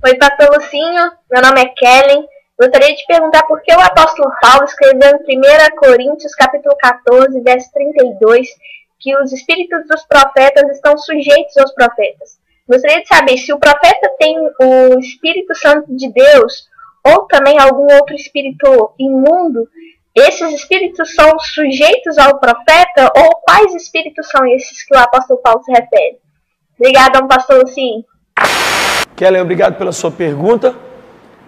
Oi, Pastor Lucinho, meu nome é Kellen. Gostaria de perguntar por que o apóstolo Paulo escreveu em 1 Coríntios, capítulo 14, verso 32, que os espíritos dos profetas estão sujeitos aos profetas. Gostaria de saber se o profeta tem o Espírito Santo de Deus ou também algum outro espírito imundo. Esses espíritos são sujeitos ao profeta ou quais espíritos são esses que o apóstolo Paulo se refere? Obrigada, pastor Lucinho. Kellen, obrigado pela sua pergunta.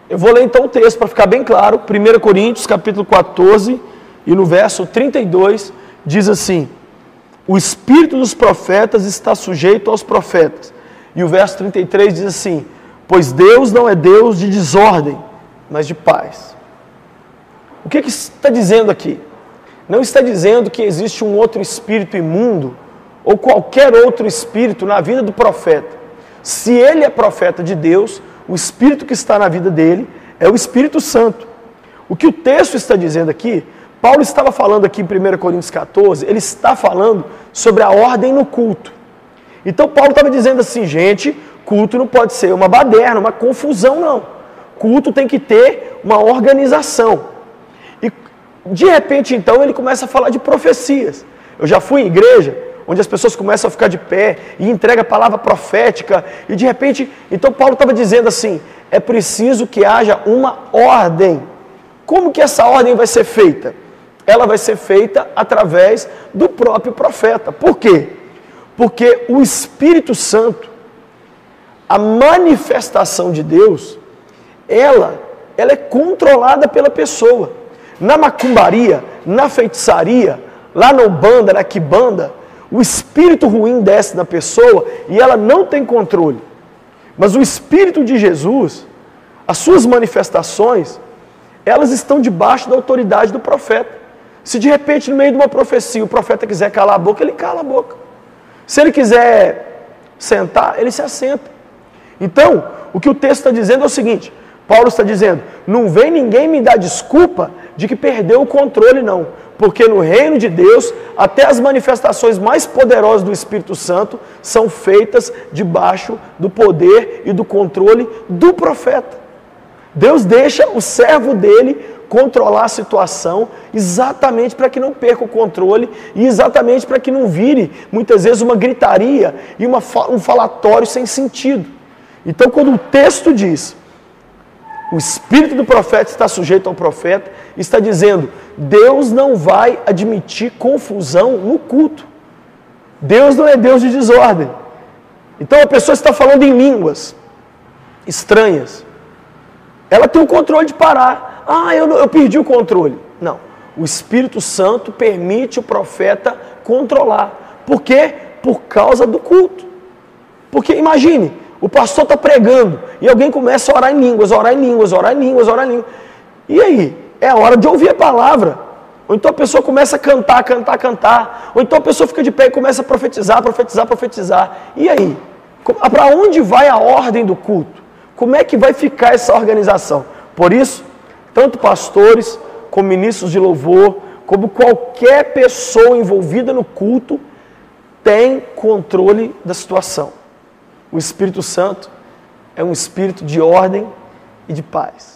Eu vou ler então o texto para ficar bem claro. 1 Coríntios, capítulo 14, e no verso 32, diz assim: o espírito dos profetas está sujeito aos profetas. E o verso 33 diz assim: pois Deus não é Deus de desordem, mas de paz. O que está dizendo aqui? Não está dizendo que existe um outro espírito imundo ou qualquer outro espírito na vida do profeta. Se ele é profeta de Deus, o espírito que está na vida dele é o Espírito Santo. O que o texto está dizendo aqui, Paulo estava falando aqui em 1 Coríntios 14, ele está falando sobre a ordem no culto. Então Paulo estava dizendo assim, gente, culto não pode ser uma baderna, uma confusão, não. Culto tem que ter uma organização. E de repente, então, ele começa a falar de profecias. Eu já fui em igreja onde as pessoas começam a ficar de pé e entregam a palavra profética, e de repente, então Paulo estava dizendo assim, é preciso que haja uma ordem. Como que essa ordem vai ser feita? Ela vai ser feita através do próprio profeta. Por quê? Porque o Espírito Santo, a manifestação de Deus, ela é controlada pela pessoa. Na macumbaria, na feitiçaria, lá na Umbanda, na Quimbanda, o espírito ruim desce na pessoa e ela não tem controle. Mas o Espírito de Jesus, as suas manifestações, elas estão debaixo da autoridade do profeta. Se de repente no meio de uma profecia o profeta quiser calar a boca, ele cala a boca. Se ele quiser sentar, ele se assenta. Então, o que o texto está dizendo é o seguinte, Paulo está dizendo, não vem ninguém me dar desculpa de que perdeu o controle não, porque no reino de Deus, até as manifestações mais poderosas do Espírito Santo são feitas debaixo do poder e do controle do profeta. Deus deixa o servo dele controlar a situação exatamente para que não perca o controle e exatamente para que não vire, muitas vezes, uma gritaria e um falatório sem sentido. Então, quando o texto diz, o espírito do profeta está sujeito ao profeta, está dizendo, Deus não vai admitir confusão no culto. Deus não é Deus de desordem. Então a pessoa está falando em línguas estranhas. Ela tem o controle de parar. Eu perdi o controle. Não. O Espírito Santo permite o profeta controlar. Por quê? Por causa do culto. Porque imagine, o pastor está pregando e alguém começa a orar em línguas, orar em línguas, orar em línguas, orar em línguas. E aí? É a hora de ouvir a palavra. Ou então a pessoa começa a cantar, cantar, cantar. Ou então a pessoa fica de pé e começa a profetizar, profetizar, profetizar. E aí? Para onde vai a ordem do culto? Como é que vai ficar essa organização? Por isso, tanto pastores, como ministros de louvor, como qualquer pessoa envolvida no culto, tem controle da situação. O Espírito Santo é um espírito de ordem e de paz.